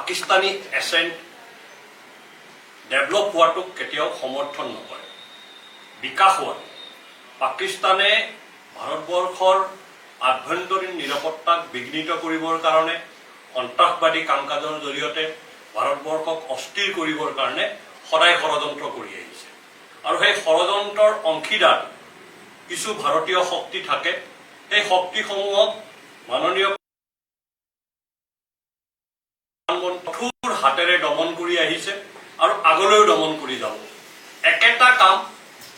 Pakistani এসেন্ট develop হোৱাটোক কেতিয়াও সমৰ্থন নকৰে। বিকাশ হোৱা পাকিস্তানে ভাৰতবৰ্ষৰ আভ্যন্তৰীণ নিৰাপত্তাক বিঘ্নিত কৰিবৰ কাৰণে সন্ত্ৰাসবাদী কাম কাজৰ জৰিয়তে ভাৰতবৰ্ষক অস্থিৰ কৰিবৰ কাৰণে সদায় ষড়যন্ত্ৰ কৰি আহিছে। আৰু সেই ষড়যন্ত্ৰৰ অংশীদাৰ কিছু ভাৰতীয় শক্তি থাকে। সেই শক্তিসমূহক মাননীয় কঠোৰ হাতেৰে দমন কৰি আহিছে আৰু আগলৈও দমন কৰি যাব। একেটা কাম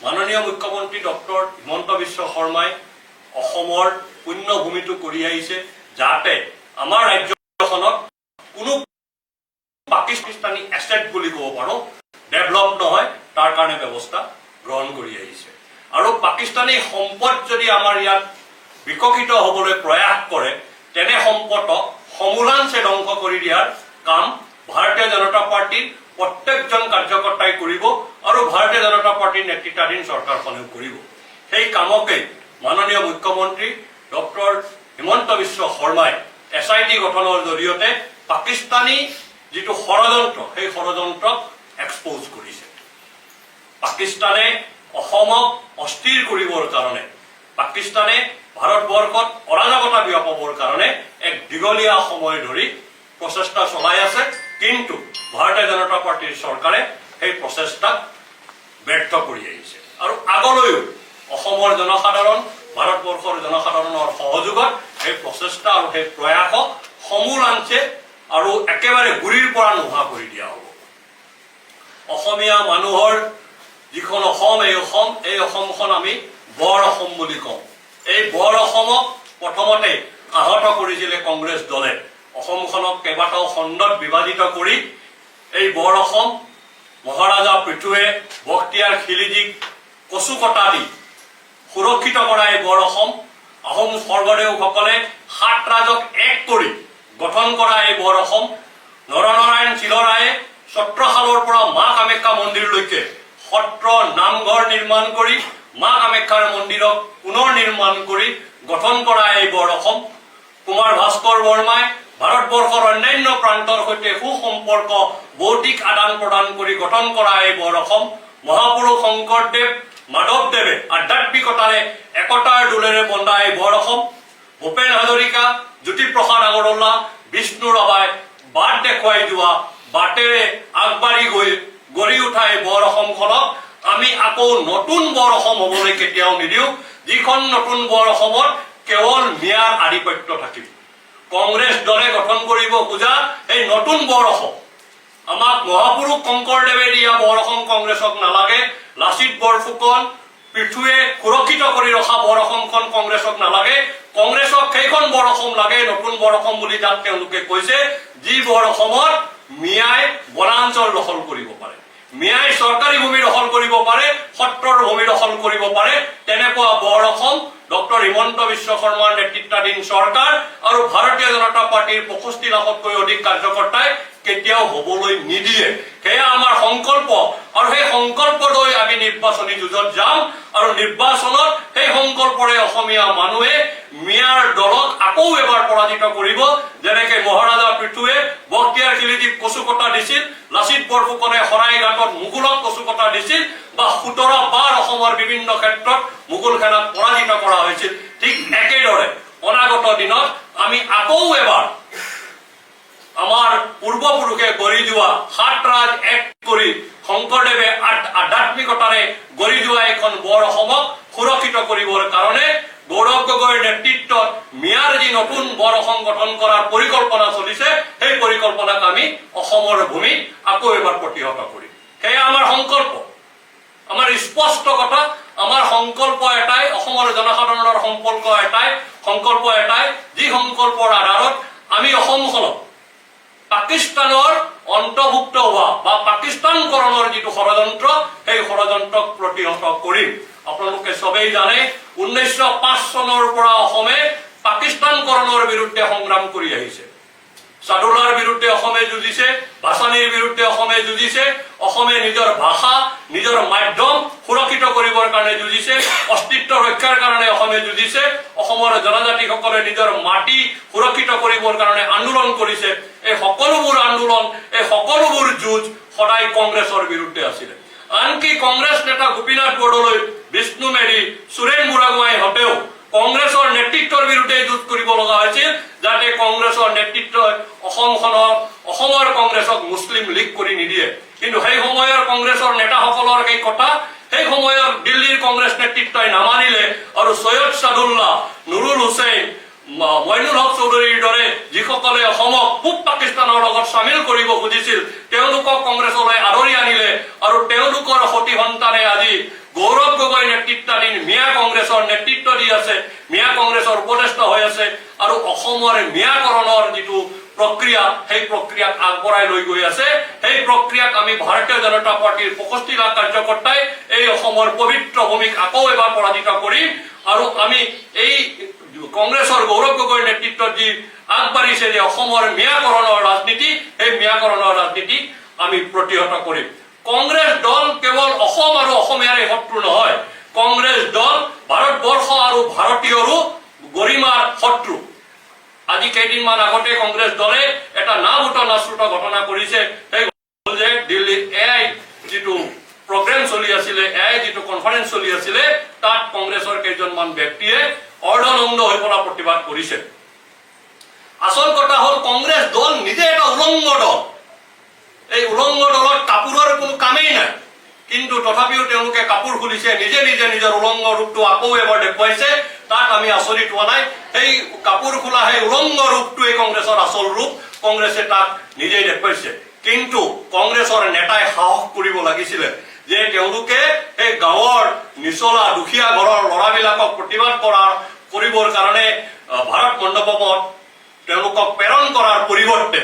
মাননীয় মুখ্যমন্ত্ৰী ডক্টৰ হিমন্ত বিশ্ব শৰ্মাই অসমৰ পুণ্যভূমিটো কৰি আহিছে, যাতে আমাৰ ৰাজ্যখনত কোনো পাকিস্তানী এছেট বুলি ক'ব পাৰোঁ ডেভেলপ নহয়, তাৰ কাৰণে ব্যৱস্থা গ্ৰহণ কৰি আহিছে। আৰু পাকিস্তানী সম্পদ যদি আমাৰ ইয়াত বিকশিত হ'বলৈ প্ৰয়াস কৰে, তেনে সম্পদক সমূলাংশে ধ্বংস কৰি দিয়াৰ কাম ভাৰতীয় জনতা পাৰ্টীৰ প্ৰত্যেকজন কাৰ্যকৰ্তাই কৰিব আৰু ভাৰতীয় জনতা পাৰ্টীৰ নেতৃত্বাধীন চৰকাৰখনেও কৰিব। সেই কামকেই মাননীয় মুখ্যমন্ত্ৰী ডক্টৰ হিমন্ত বিশ্ব শৰ্মাই SIT গঠনৰ জৰিয়তে পাকিস্তানী যিটো ষড়যন্ত্ৰ, সেই ষড়যন্ত্ৰক এক্সপ'জ কৰিছে। পাকিস্তানে অসমক অস্থিৰ কৰিবৰ কাৰণে, পাকিস্তানে ভাৰতবৰ্ষত অৰাজকতা বিয়পাবৰ কাৰণে এক দীঘলীয়া সময় ধৰি প্ৰচেষ্টা চলাই আছে, কিন্তু ভাৰতীয় জনতা পাৰ্টীৰ চৰকাৰে সেই প্ৰচেষ্টাক ব্যৰ্থ কৰি আহিছে। আৰু আগলৈও অসমৰ জনসাধাৰণ, ভাৰতবৰ্ষৰ জনসাধাৰণৰ সহযোগত সেই প্ৰচেষ্টা আৰু সেই প্ৰয়াসক সমূলাংশে আৰু একেবাৰে গুৰিৰ পৰা নোহোৱা কৰি দিয়া হ'ব। অসমীয়া মানুহৰ যিখন অসম, এই অসমখন আমি বৰ অসম বুলি কওঁ। এই বৰ অসমক প্ৰথমতে আহত কৰিছিলে কংগ্ৰেছ দলে। অসমখনক কেইবাটাও খণ্ডত বিভাজিত কৰি এই বৰ অসম মহাৰাজা পৃথুৱে বক্তিয়াৰ খিলিজীক কচু কটা দি সুৰক্ষিত কৰা এই বৰ অসম, আহোম স্বৰ্গদেউসকলে 7 ৰাজক এক কৰি গঠন কৰা এই বৰ অসম, নৰনাৰায়ণ চিলৰায়ে ছত্ৰশালৰ পৰা মা কামাখ্যা মন্দিৰলৈকে সত্ৰ নামঘৰ নিৰ্মাণ কৰি মা কামাখ্যাৰ মন্দিৰক পুনৰ নিৰ্মাণ কৰি গঠন কৰা এই বৰ অসম, কুমাৰ ভাস্কৰ বৰ্মাই ভাৰতবৰ্ষৰ অন্যান্য প্ৰান্তৰ সৈতে সুসম্পৰ্ক ভৌতিক আদান প্ৰদান কৰি গঠন কৰা এই বৰ অসম, মহাপুৰুষ শংকৰদেৱ মাধৱদেৱে আধ্যাত্মিকতাৰে একতাৰ দোলেৰে বন্ধা এই বৰ অসম, ভূপেন হাজৰিকা, জ্যোতিপ্ৰসাদ আগৰৱালা, বিষ্ণু ৰাভাই বাট দেখুৱাই যোৱা বাটেৰে আগবাঢ়ি গঢ়ি উঠা এই বৰ অসমখনক আমি আকৌ নতুন বৰ অসম হ'বলৈ কেতিয়াও নিদিওঁ, যিখন নতুন বৰ অসমত কেৱল মিয়াৰ আধিপত্য থাকিব। কংগ্ৰেছ দলে গঠন কৰিব খোজা এই নতুন বৰ অসম, আমাক মহাপুৰুষ শংকৰদেৱে দিয়া বৰ অসম কংগ্ৰেছক নালাগে। লাচিত বৰফুকন, পৃথুৱে সুৰক্ষিত কৰি ৰখা বৰ অসমখন কংগ্ৰেছক নালাগে। কংগ্ৰেছক সেইখন বৰ অসম লাগে, নতুন বৰ অসম বুলি যাক তেওঁলোকে কৈছে, যি বৰ অসমত মিয়াই বনাঞ্চল দখল কৰিব পাৰে, মিয়াই চৰকাৰী ভূমি দখল কৰিব পাৰে, সত্ৰৰ ভূমি দখল কৰিব পাৰে। তেনেকুৱা বৰ অসম ডক্টৰ হিমন্ত বিশ্ব শৰ্মাৰ নেতৃত্বাধীন চৰকাৰ আৰু ভাৰতীয় জনতা পাৰ্টীৰ 65 লাখতকৈ অধিক কাৰ্যকৰ্তাই কেতিয়াও হ'বলৈ নিদিয়ে। সেয়া আমাৰ সংকল্প, আৰু সেই সংকল্প লৈ আমি নিৰ্বাচনী যুঁজত যাম। আৰু নিৰ্বাচনত সেই সংকল্পৰে অসমীয়া মানুহে মিয়াৰ দলক আকৌ এবাৰ পৰাজিত কৰিব। যেনেকে মহাৰাজা পৃথুৱে বক্তিয়াৰ খিলিজীক কচু কটা দিছিল, লাচিত বৰফুকনে শৰাইঘাটত মোগলক কচু কটা দিছিল, বা 17 বাৰ অসমৰ বিভিন্ন ক্ষেত্ৰত মোগল সেনাক পৰাজিত কৰা হৈছিল, ঠিক একেদৰে অনাগত দিনত আমি আকৌ এবাৰ আমাৰ পূৰ্বপুৰুষে গঢ়ি যোৱা 7 ৰাজ এক কৰি শংকৰদেৱে আধ্যাত্মিকতাৰে গঢ়ি যোৱা এখন বৰ অসমক সুৰক্ষিত কৰিবৰ কাৰণে গৌৰৱ গগৈৰ নেতৃত্বত মিয়াৰ যি নতুন বৰ অসম গঠন কৰাৰ পৰিকল্পনা চলিছে, সেই পৰিকল্পনাক আমি অসমৰ ভূমিত আকৌ এবাৰ প্ৰতিহত কৰিম। সেয়া আমাৰ সংকল্প, আমাৰ স্পষ্ট কথা। আমাৰ সংকল্প এটাই, অসমৰ জনসাধাৰণৰ সংকল্প এটাই, যি সংকল্পৰ আধাৰত আমি অসমখনক পাকিস্তানৰ অন্তৰ্ভুক্ত হোৱা বা পাকিস্তানকৰণৰ যিটো ষড়যন্ত্ৰ, সেই ষড়যন্ত্ৰক প্ৰতিহত কৰিম। আপোনালোকে সবেই জানে 1905 চনৰ পৰা অসমে পাকিস্তানকৰণৰ বিৰুদ্ধে সংগ্ৰাম কৰি আহিছে। চাদুলাৰ বিৰুদ্ধে অসমে যুঁজিছে, ভাসানীৰ বিৰুদ্ধে অসমে যুঁজিছে, অসমে নিজৰ ভাষা, নিজৰ মাধ্যম সুৰক্ষিত কৰিবৰ কাৰণে যুঁজিছে, অস্তিত্ব ৰক্ষাৰ কাৰণে অসমে যুঁজিছে, অসমৰ জনজাতিসকলে নিজৰ মাটি সুৰক্ষিত কৰিবৰ কাৰণে আন্দোলন কৰিছে। এই সকলোবোৰ আন্দোলন কংগ্ৰেছৰ বিৰুদ্ধে আছিলে। আনকি কংগ্ৰেছ নেতা গোপীনাথ বৰদলৈ, বিষ্ণু মেধি, সুৰেন বুঢ়াগোহাঁইহঁতেও কংগ্ৰেছৰ নেতৃত্বৰ বিৰুদ্ধে যুঁজ কৰিব লগা হৈছিল, যাতে কংগ্ৰেছৰ নেতৃত্বই অসমৰ কংগ্ৰেছক মুছলিম লীগ কৰি নিদিয়ে। কিন্তু সেই সময়ৰ কংগ্ৰেছৰ নেতাসকলৰ সেই কথা সেই সময়ত দিল্লীৰ কংগ্ৰেছ নেতৃত্বই নামানিলে আৰু সৈয়দ সাদুল্লাহ, নুৰুল হুছেইন, মইনুল হক চৌধুৰীৰ দৰে যিসকলে অসমক পূব পাকিস্তানৰ লগত চামিল কৰিব খুজিছিল, তেওঁলোকক কংগ্ৰেছলৈ আদৰি আনিলে আৰু তেওঁলোকৰ সতি সন্তানে আজি গৌৰৱ গগৈ নেতৃত্বাধীন মিয়া কংগ্ৰেছৰ নেতৃত্ব দি আছে, মিয়া কংগ্ৰেছৰ উপদেষ্টা হৈ আছে আৰু অসমৰ মিয়াকৰণৰ যিটো প্ৰক্ৰিয়া সেই প্ৰক্ৰিয়াক আগবঢ়াই লৈ গৈ আছে। সেই প্ৰক্ৰিয়াক আমি ভাৰতীয় জনতা পাৰ্টিৰ 65 লাখ কাৰ্যকৰ্তাই এই অসমৰ পবিত্ৰ ভূমিক আকৌ এবাৰ পৰাজিত কৰিম আৰু আমি এই কংগ্ৰেছৰ গৌৰৱ গগৈৰ নেতৃত্বত যি আগবাঢ়িছে যে অসমৰ মিয়াকৰণৰ ৰাজনীতি, সেই মিয়াকৰণৰ ৰাজনীতি আমি প্ৰতিহত কৰিম। কংগ্ৰেছ দল কেৱল অসম আৰু অসমীয়াৰে শত্ৰু নহয়, কংগ্ৰেছ দল ভাৰতবৰ্ষ আৰু ভাৰতীয়ৰো গৰিমাৰ শত্ৰু। আজি কেইদিনমান আগতে কংগ্ৰেছ দলে এটা নাশ্ৰুত ঘটনা কৰিছে, সেই যে দিল্লীত এআই যিটো প্ৰগ্ৰেম চলি আছিলে, এআই যিটো কনফাৰেন্স চলি আছিলে, তাত কংগ্ৰেছৰ কেইজনমান ব্যক্তিয়ে অৰ্ধনগ্ন হৈ পৰা প্ৰতিবাদ কৰিছে। আচল কথা হ'ল কংগ্ৰেছ দল নিজে এটা উলংগ দল। এই উলংগ দলত কাপোৰৰ কোনো কামেই নাই, কিন্তু তথাপিও তেওঁলোকে কাপোৰ খুলিছে, নিজে নিজে নিজৰ উলংগ ৰূপটো আকৌ এবাৰ দেখুৱাইছে। তাত আমি আচৰিত হোৱা নাই। সেই কাপোৰ খোলা সেই উলংগ ৰূপটোৱে কংগ্ৰেছৰ আচল ৰূপ, কংগ্ৰেছে তাক নিজেই দেখুৱাইছে। কিন্তু কংগ্ৰেছৰ নেতাই সাহস কৰিব লাগিছিলে যে তেওঁলোকে সেই গাঁৱৰ নিচলা দুখীয়া ঘৰৰ ল'ৰাবিলাকক প্ৰতিবাদ কৰিবৰ কাৰণে ভাৰত মণ্ডপত তেওঁলোকক প্ৰেৰণ কৰাৰ পৰিৱৰ্তে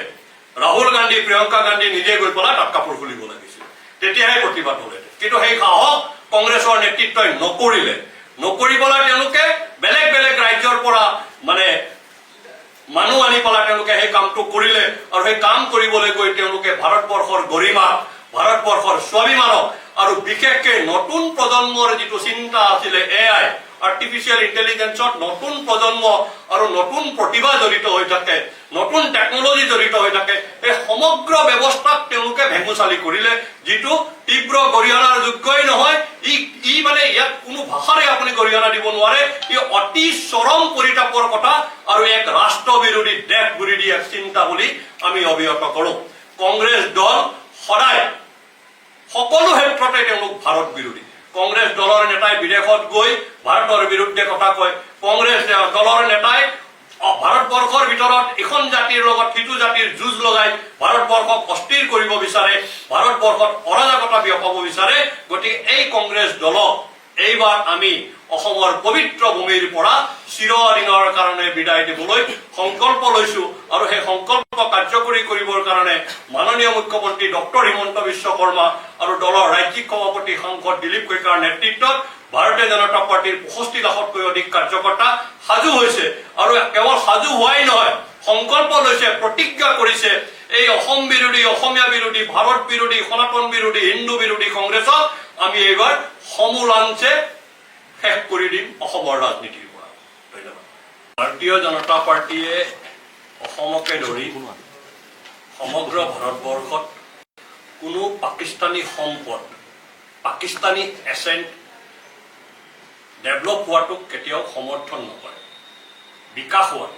ৰাহুল গান্ধী, প্ৰিয়ংকা গান্ধী নিজে গৈ পেলাই তাত কাপোৰ খুলিব লাগিছিল, তেতিয়াহে প্ৰতিবাদ হলে। কিন্তু সেই সাহস কংগ্ৰেছৰ নেতৃত্বই নকৰিলে। নকৰি পেলাই তেওঁলোকে বেলেগ বেলেগ ৰাজ্যৰ পৰা মানুহ আনি পেলাই তেওঁলোকে সেই কামটো কৰিলে আৰু সেই কাম কৰিবলৈ গৈ তেওঁলোকে ভাৰতবৰ্ষৰ গৰিমা, ভাৰতবৰ্ষৰ স্বাভিমানক আৰু বিশেষকে নতুন প্ৰজন্মৰ যিটো চিন্তা আছিলে এআই, আৰ্টিফিচিয়েল ইন্টেলিজেন্সত নতুন প্ৰজন্ম আৰু নতুন প্ৰতিভা জড়িত হৈ থাকে, নতুন টেকনলজি জড়িত হৈ থাকে, এই সমগ্ৰ ব্যৱস্থাক তেওঁলোকে ভেঙুচালি কৰিলে, যিটো তীব্ৰ গৰিহণাৰ যোগ্যই নহয়। ই মানে ইয়াত কোনো ভাষাৰে আপুনি গৰিহণা দিব নোৱাৰে। ই অতি চৰম পৰিতাপৰ কথা আৰু এক ৰাষ্ট্ৰ বিৰোধী, দেশ বিৰোধী এক চিন্তা বুলি আমি অভিহিত কৰো। কংগ্ৰেছ দল সদায় সকলো ক্ষেত্ৰতে তেওঁলোক ভাৰত বিৰোধী। কংগ্ৰেছ দলৰ নেতাই বিদেশত গৈ ভাৰতৰ বিৰুদ্ধে কথা কয়। কংগ্ৰেছ দলৰ নেতাই ভাৰতবৰ্ষৰ ভিতৰত এখন জাতিৰ লগত সিটো জাতিৰ যুঁজ লগাই ভাৰতবৰ্ষক অস্থিৰ কৰিব বিচাৰে, ভাৰতবৰ্ষত অৰাজকতা বিয়পাব বিচাৰে। গতিকে এই কংগ্ৰেছ দলক এইবাৰ আমি অসমৰ পবিত্ৰ ভূমিৰ পৰা চিৰদিনৰ কাৰণে বিদায় দিবলৈ সংকল্প লৈছো আৰু সেই সংকল্প কাৰ্যকৰী কৰিবৰ কাৰণে মাননীয় মুখ্যমন্ত্ৰী ডক্টৰ হিমন্ত বিশ্ব শৰ্মা আৰু দলৰ ৰাজ্যিক সভাপতি সাংসদ দিলীপ কইকাৰ নেতৃত্বত ভাৰতীয় জনতা পাৰ্টিৰ 65 লাখতকৈ অধিক কাৰ্যকৰ্তা সাজু হৈছে আৰু কেৱল সাজু হোৱাই নহয়, সংকল্প লৈছে, প্ৰতিজ্ঞা কৰিছে এই অসম বিৰোধী, অসমীয়া বিৰোধী, ভাৰত বিৰোধী, সনাতন বিৰোধী, হিন্দু বিৰোধী কংগ্ৰেছক আমি এইবাৰ সমূলাংশে শেষ কৰি দিম অসমৰ ৰাজনীতিৰ পৰা। ধন্যবাদ। ভাৰতীয় জনতা পাৰ্টিয়ে অসমকে ধৰি সমগ্ৰ ভাৰতবৰ্ষত কোনো পাকিস্তানী সম্পদ, পাকিস্তানী এছেণ্ট ডেভেলপ হোৱাটোক কেতিয়াও সমৰ্থন নকৰে, বিকাশ হোৱা।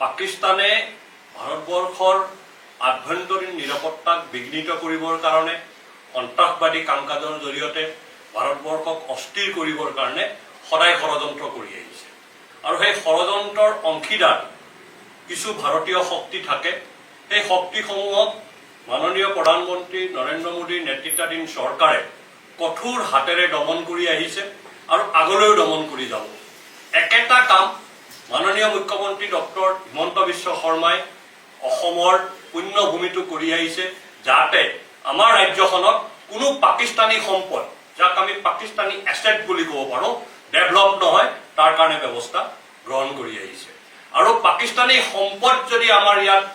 পাকিস্তানে ভাৰতবৰ্ষৰ আভ্যন্তৰীণ নিৰাপত্তাক বিঘ্নিত কৰিবৰ কাৰণে সন্ত্ৰাসবাদী কাম কাজৰ জৰিয়তে ভাৰতবৰ্ষক অস্থিৰ কৰিবৰ কাৰণে সদায় ষড়যন্ত্ৰ কৰি আহিছে আৰু সেই ষড়যন্ত্ৰৰ অংশীদাৰ কিছু ভাৰতীয় শক্তি থাকে। সেই শক্তিসমূহক মাননীয় প্ৰধানমন্ত্ৰী নৰেন্দ্ৰ মোদীৰ নেতৃত্বাধীন চৰকাৰে কঠোৰ হাতেৰে দমন কৰি আহিছে আৰু আগলৈও দমন কৰি যাব। একেটা কাম মাননীয় মুখ্যমন্ত্ৰী ডক্টৰ হিমন্ত বিশ্ব শৰ্মাই অসমৰ পুণ্যভূমিটো কৰি আহিছে, যাতে আমাৰ ৰাজ্যখনত কোনো পাকিস্তানী সম্পদ, যাক আমি পাকিস্তানী এছেট বুলি ক'ব পাৰো, ডেভেলপ নহয়, তাৰ কাৰণে ব্যৱস্থা গ্ৰহণ কৰি আহিছে। আৰু পাকিস্তানী সম্পদ যদি আমাৰ ইয়াত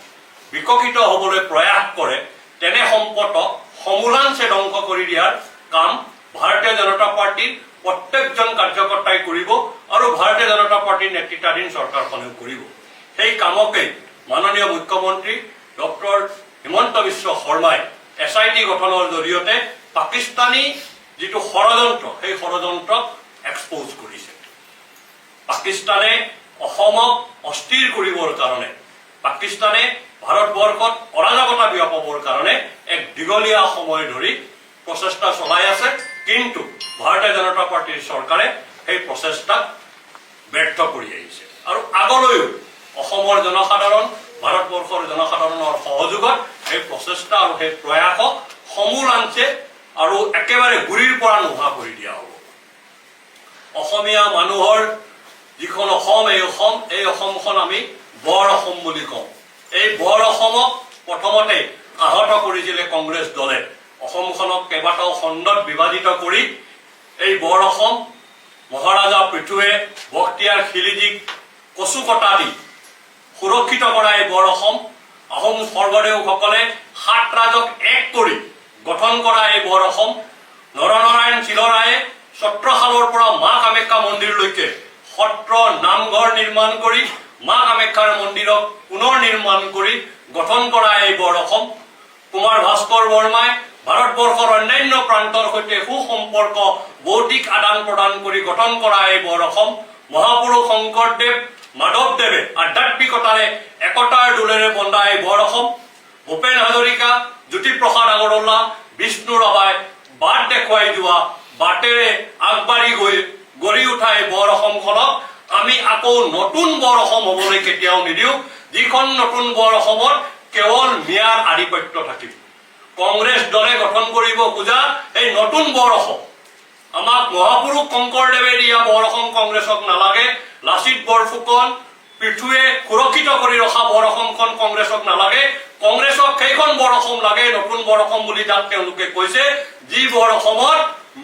বিকশিত হ'বলৈ প্ৰয়াস কৰে, তেনে সম্পদক সমূলাংশে ধ্বংস কৰি দিয়াৰ কাম ভাৰতীয় জনতা পাৰ্টিৰ প্ৰত্যেকজন কাৰ্যকৰ্তাই কৰিব আৰু ভাৰতীয় জনতা পাৰ্টিৰ নেতৃত্বাধীন চৰকাৰখনেও কৰিব। সেই কামকে মাননীয় মুখ্যমন্ত্ৰী ডক্টৰ হিমন্ত বিশ্ব শৰ্মাই SIT গঠনৰ জৰিয়তে পাকিস্তানী যিটো ষড়যন্ত্ৰ সেই ষড়যন্ত্ৰক এক্সপ'জ কৰিছে। পাকিস্তানে অসমক অস্থিৰ কৰিবৰ কাৰণে, পাকিস্তানে ভাৰতবৰ্ষত অৰাজকতা বিয়পাবৰ কাৰণে এক দীঘলীয়া সময় ধৰি প্ৰচেষ্টা চলাই আছে, কিন্তু ভাৰতীয় জনতা পাৰ্টিৰ চৰকাৰে সেই প্ৰচেষ্টাক ব্যৰ্থ কৰি আহিছে। আৰু আগলৈও অসমৰ জনসাধাৰণ, ভাৰতবৰ্ষৰ জনসাধাৰণৰ সহযোগত সেই প্ৰচেষ্টা আৰু সেই প্ৰয়াসক সমূলাংশে আৰু একেবাৰে গুৰিৰ পৰা নোহোৱা কৰি দিয়া হ'ব। অসমীয়া মানুহৰ যিখন অসম, এই অসমখন আমি বৰ অসম বুলি কওঁ। এই বৰ অসমক প্ৰথমতে আহত কৰিছিলে কংগ্ৰেছ দলে। অসমখনক কেইবাটাও খণ্ডত বিভাজিত কৰি এই বৰ অসম মহাৰাজা পৃথুৱে বক্তিয়াৰ খিলিজীক কচু কটা দি সুৰক্ষিত কৰা এই বৰ অসম, আহোম স্বৰ্গদেউসকলে ৭ ৰাজক এক কৰি গঠন কৰা এই বৰ অসম, নৰনাৰায়ণ চিলৰায়ে ছত্ৰশালৰ পৰা মা কামাখ্যা মন্দিৰলৈকে সত্ৰ নামঘৰ নিৰ্মাণ কৰি মা কামাখ্যাৰ মন্দিৰক পুনৰ নিৰ্মাণ কৰি গঠন কৰা এই বৰ অসম, কুমাৰ ভাস্কৰ বৰ্মাই ভাৰতবৰ্ষৰ অন্যান্য প্ৰান্তৰ সৈতে সুসম্পৰ্ক বৌদ্ধিক আদান প্ৰদান কৰি গঠন কৰা এই বৰ অসম, মহাপুৰুষ শংকৰদেৱ মাধৱদেৱে আধ্যাত্মিকতাৰে একতাৰ দোলেৰে বন্ধা এই বৰ অসম, ভূপেন হাজৰিকা, জ্যোতিপ্ৰসাদ আগৰৱালা, বিষ্ণু ৰাভাই বাট দেখুৱাই যোৱা বাটেৰে আগবাঢ়ি গঢ়ি উঠা এই বৰ অসমখনক আমি আকৌ নতুন বৰ অসম হবলৈ কেতিয়াও নিদিওঁ, যিখন নতুন বৰ অসমত কেৱল মিয়াৰ আধিপত্য থাকিব। কংগ্ৰেছ দলে গঠন কৰিব খোজা এই নতুন বৰ অসম, আমাক মহাপুৰুষ শংকৰদেৱে দিয়া বৰ অসম কংগ্ৰেছক নালাগে, লাচিত বৰফুকন পৃথুৱে সুৰক্ষিত কৰি ৰখা বৰ অসমখন কংগ্ৰেছক নালাগে, কংগ্ৰেছক সেইখন বৰ অসম লাগে, নতুন বৰ অসম বুলি যাক তেওঁলোকে কৈছে, যি বৰ অসমত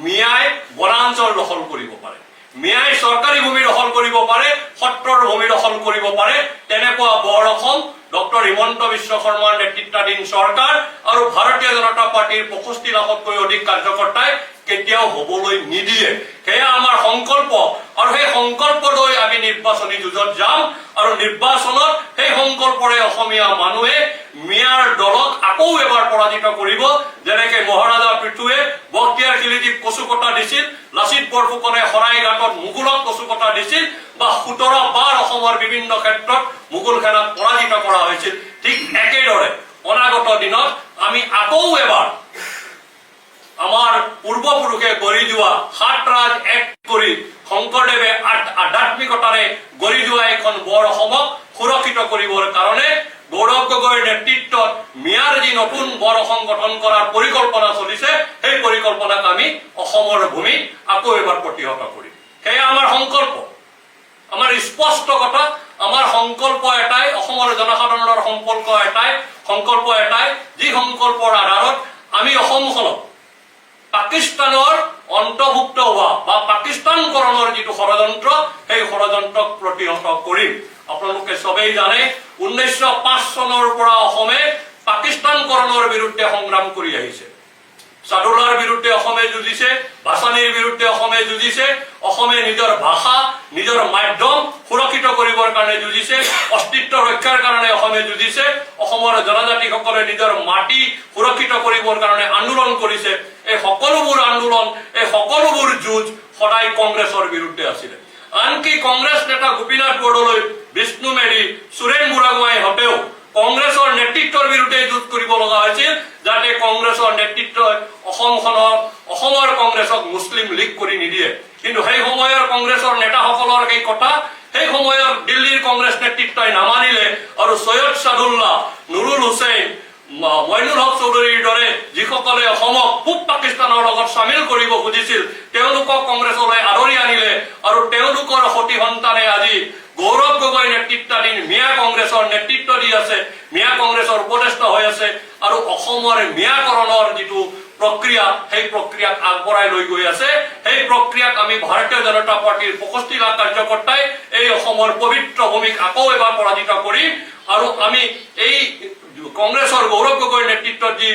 মিয়াই বনাঞ্চল দখল কৰিব পাৰে, মিয়াই চৰকাৰী ভূমি দখল কৰিব পাৰে, সত্ৰৰ ভূমি দখল কৰিব পাৰে, তেনেকুৱা বৰ অসম ডক্টৰ হিমন্ত বিশ্ব শৰ্মাৰ নেতৃত্বাধীন চৰকাৰ আৰু ভাৰতীয় জনতা পাৰ্টিৰ 65 লাখতকৈ অধিক কাৰ্যকৰ্তাই কেতিয়াও হবলৈ নিদিয়ে। সেয়া আমাৰ সংকল্প, আৰু সেই সংকল্প লৈ আমি নিৰ্বাচনী যুঁজত যাম, আৰু নিৰ্বাচনত সেই সংকল্পৰে অসমীয়া মানুহে মিয়াৰ দলক আকৌ এবাৰ পৰাজিত কৰিব, যেনেকে মহাৰাজা পৃথুৱে বক্তিয়াৰ খিলিজীক কচু কটা দিছিল, লাচিত বৰফুকনে শৰাইঘাটত মোগলক কচু কটা দিছিল, বা 17 বাৰ অসমৰ বিভিন্ন ক্ষেত্ৰত মোগল সেনাক পৰাজিত কৰা হৈছিল, ঠিক একেদৰে অনাগত দিনত আমি আকৌ এবাৰ আমাৰ পূৰ্বপুৰুষে গঢ়ি যোৱা ৭ ৰাজ এক কৰি শংকৰদেৱে আধ্যাত্মিকতাৰে গঢ়ি যোৱা এখন বৰ অসমক সুৰক্ষিত কৰিবৰ কাৰণে গৌৰৱ গগৈৰ নেতৃত্বত মিয়াৰ যি নতুন বৰ অসম গঠন কৰাৰ পৰিকল্পনা চলিছে, সেই পৰিকল্পনাক আমি অসমৰ ভূমিত আকৌ এবাৰ প্ৰতিহত কৰিম। সেয়া আমাৰ সংকল্প, আমাৰ স্পষ্ট কথা। আমাৰ সংকল্প এটাই, অসমৰ জনসাধাৰণৰ সংকল্প এটাই, যি সংকল্পৰ আধাৰত আমি অসমখনক পাকিস্তানৰ অন্তৰ্ভুক্ত হোৱা বা পাকিস্তানকৰণৰ যিটো ষড়যন্ত্ৰ, সেই ষড়যন্ত্ৰক প্ৰতিহত কৰিম। আপোনালোকে সবেই জানে 1905 চনৰ পৰা অসমে পাকিস্তানকৰণৰ বিৰুদ্ধে সংগ্ৰাম কৰি আহিছে। চাদুলাৰ বিৰুদ্ধে অসমে যুঁজিছে, ভাসানীৰ বিৰুদ্ধে অসমে যুঁজিছে, অসমে নিজৰ ভাষা, নিজৰ মাধ্যম সুৰক্ষিত কৰিবৰ কাৰণে যুঁজিছে, অস্তিত্ব ৰক্ষাৰ কাৰণে অসমে যুঁজিছে, অসমৰ জনজাতিসকলে নিজৰ মাটি সুৰক্ষিত কৰিবৰ কাৰণে আন্দোলন কৰিছে। এই সকলোবোৰ আন্দোলন, এই সকলোবোৰ যুঁজ সদায় কংগ্ৰেছৰ বিৰুদ্ধে আছিলে। আনকি কংগ্ৰেছ নেতা গোপীনাথ বৰদলৈ, বিষ্ণু মেধি, সুৰেন বুঢ়াগোহাঁই হতেও কংগ্ৰেছৰ নেতৃত্বৰ বিৰুদ্ধে যুঁজ কৰিব লগা হৈছিল, যাতে কংগ্ৰেছৰ নেতৃত্বই অসমৰ কংগ্ৰেছক মুছলিম লীগ কৰি নিদিয়ে। কিন্তু সেই সময়ৰ কংগ্ৰেছৰ নেতাসকলৰ সেই কথা সেই সময়ৰ দিল্লীৰ কংগ্ৰেছ নেতৃত্বই নামানিলে, আৰু সৈয়দ সাদুল্লাহ, নুৰুল হুছেইন, মইনুল হক চৌধুৰীৰ দৰে যিসকলে অসমক পূব পাকিস্তানৰ লগত চামিল কৰিব খুজিছিল, তেওঁলোকক কংগ্ৰেছলৈ আদৰি আনিলে, আৰু তেওঁলোকৰ সতি সন্তানে আজি গৌৰৱ গগৈ নেতৃত্বাধীন মিয়া কংগ্ৰেছৰ নেতৃত্ব দি আছে, মিয়া কংগ্ৰেছৰ উপদেষ্টা হৈ আছে, আৰু অসমৰ মিয়াকৰণৰ যিটো প্ৰক্ৰিয়া, সেই প্ৰক্ৰিয়াক আগবঢ়াই লৈ গৈ আছে। সেই প্ৰক্ৰিয়াক আমি ভাৰতীয় জনতা পাৰ্টিৰ 65 লাখ কাৰ্যকৰ্তাই এই অসমৰ পবিত্ৰ ভূমিক আকৌ এবাৰ পৰাজিত কৰিম, আৰু আমি এই কংগ্ৰেছৰ গৌৰৱ গগৈৰ নেতৃত্বত যি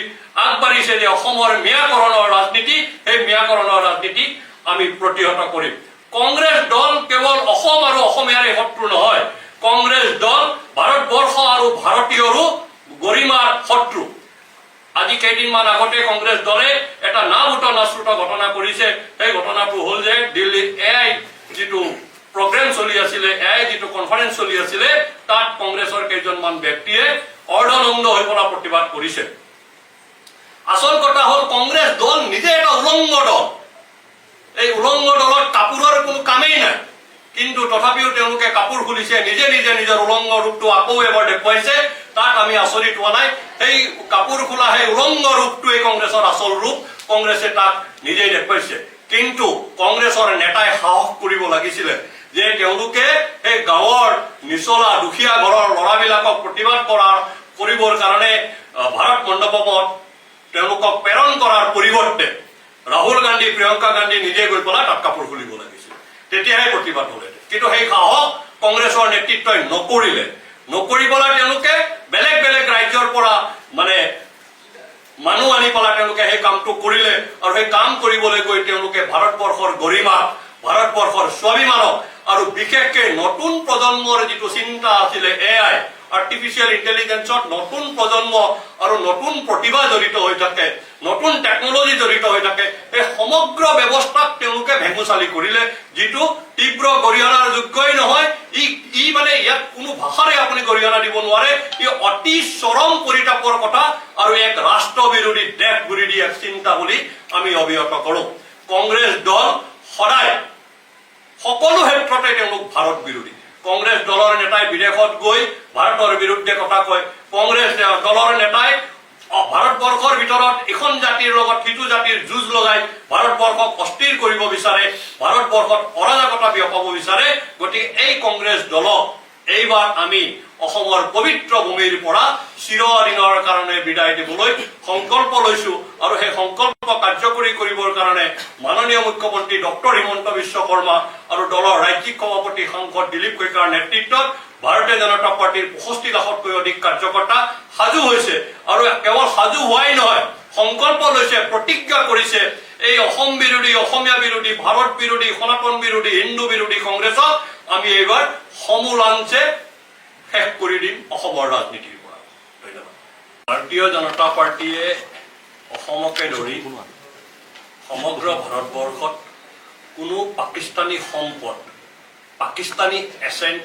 আগবাঢ়িছে যে অসমৰ মিয়াকৰণৰ ৰাজনীতি, সেই মিয়াকৰণৰ ৰাজনীতি আমি প্ৰতিহত কৰিম। কংগ্ৰেছ দল কেৱল অসম আৰু অসমীয়াৰে শত্ৰু নহয়, কংগ্ৰেছ দল ভাৰতবৰ্ষ আৰু ভাৰতীয়ৰো গৰিমাৰ শত্ৰু। আজি কেইদিনমান আগতে কংগ্ৰেছ দলে এটা না ভূত নাশ্ৰুত ঘটনা কৰিছে। সেই ঘটনাটো হ'ল যে দিল্লীত এআই যিটো প্ৰগ্ৰেম চলি আছিলে, এআই যিটো কনফাৰেন্স চলি আছিলে, তাত কংগ্ৰেছৰ কেইজনমান ব্যক্তিয়ে অৰ্ধনগ্ন হৈ পৰা প্ৰতিবাদ কৰিছে। আচল কথা হ'ল কংগ্ৰেছ দল নিজে এটা উলংগ দল। এই উলংগ দলত কাপোৰৰ কোনো কামেই নাই, কিন্তু তথাপিও তেওঁলোকে কাপোৰ খুলিছে, নিজে নিজে নিজৰ উলংগ ৰূপটো আকৌ এবাৰ দেখুৱাইছে। তাত আমি আচৰিত হোৱা নাই। সেই কাপোৰ খোলা সেই উলংগ ৰূপটোৱে কংগ্ৰেছৰ আচল ৰূপ, কংগ্ৰেছে তাক নিজেই দেখুৱাইছে। কিন্তু কংগ্ৰেছৰ নেতাই সাহস কৰিব লাগিছিলে যে তেওঁলোকে এই গাঁৱৰ নিচলা দুখীয়া ঘৰৰ ল'ৰাবিলাকক প্ৰতিবাদ কৰিবৰ কাৰণে ভাৰত মণ্ডপত তেওঁলোকক প্ৰেৰণ কৰাৰ পৰিৱৰ্তে ৰাহুল গান্ধী, প্ৰিয়ংকা গান্ধী নিজে গৈ পেলাই তাত কাপোৰ খুলিব লাগিছিল, তেতিয়াহে প্ৰতিবাদ হলে। কিন্তু সেই সাহস কংগ্ৰেছৰ নেতৃত্বই নকৰিলে। নকৰি পেলাই তেওঁলোকে বেলেগ বেলেগ ৰাজ্যৰ পৰা মানুহ আনি পেলাই তেওঁলোকে সেই কামটো কৰিলে। আৰু সেই কাম কৰিবলৈ গৈ তেওঁলোকে ভাৰতবৰ্ষৰ গৰিমা, ভাৰতবৰ্ষৰ স্বাভিমানক আৰু বিশেষকৈ নতুন প্ৰজন্মৰ যিটো চিন্তা আছিলে এআই আৰ্টিফিচিয়েল ইণ্টেলিজেন্সত নতুন প্ৰজন্ম আৰু নতুন প্ৰতিভা জড়িত হৈ থাকে, নতুন টেকনলজি জড়িত হৈ থাকে, এই সমগ্ৰ ব্যৱস্থাক তেওঁলোকে ভেঙুচালি কৰিলে, যিটো তীব্ৰ গৰিহণাৰ যোগ্যই নহয়। ই মানে ইয়াত কোনো ভাষাৰে আপুনি গৰিহণা দিব নোৱাৰে। ই অতি চৰম পৰিতাপৰ কথা আৰু এক ৰাষ্ট্ৰ বিৰোধী, দেশ বিৰোধী এক চিন্তা বুলি আমি অভিহিত কৰো। কংগ্ৰেছ দল সদায় সকলো ক্ষেত্ৰতে তেওঁলোক ভাৰত বিৰোধী। কংগ্ৰেছ দলৰ নেতাই বিদেশত গৈ ভাৰতৰ বিৰুদ্ধে কথা কয়। কংগ্ৰেছ দলৰ নেতাই ভাৰতবৰ্ষৰ ভিতৰত এখন জাতিৰ লগত সিটো জাতিৰ যুঁজ লগাই ভাৰতবৰ্ষক অস্থিৰ কৰিব বিচাৰে, ভাৰতবৰ্ষত অৰাজকতা বিয়পাব বিচাৰে। গতিকে এই কংগ্ৰেছ দলক এইবাৰ আমি অসমৰ পবিত্ৰ ভূমিৰ পৰা চিৰদিনৰ কাৰণে বিদায় দিবলৈ সংকল্প লৈছো। আৰু সেই সংকল্প কাৰ্যকৰী কৰিবৰ কাৰণে মাননীয় মুখ্যমন্ত্ৰী ডক্টৰ হিমন্ত বিশ্ব শৰ্মা আৰু দলৰ ৰাজ্যিক সভাপতি সাংসদ দিলীপ কইকাৰ নেতৃত্বত ভাৰতীয় জনতা পাৰ্টিৰ 65 লাখতকৈ অধিক কাৰ্যকৰ্তা সাজু হৈছে। আৰু কেৱল সাজু হোৱাই নহয়, সংকল্প লৈছে, প্ৰতিজ্ঞা কৰিছে এই অসম বিৰোধী, অসমীয়া বিৰোধী, ভাৰত বিৰোধী, সনাতন বিৰোধী, হিন্দু বিৰোধী কংগ্ৰেছক আমি এইবাৰ সমূলাংশে শেষ কৰি দিম অসমৰ ৰাজনীতিৰ পৰা। ধন্যবাদ। ভাৰতীয় জনতা পাৰ্টীয়ে অসমকে ধৰি সমগ্ৰ ভাৰতবৰ্ষত কোনো পাকিস্তানী সম্পদ, পাকিস্তানী এচেণ্ট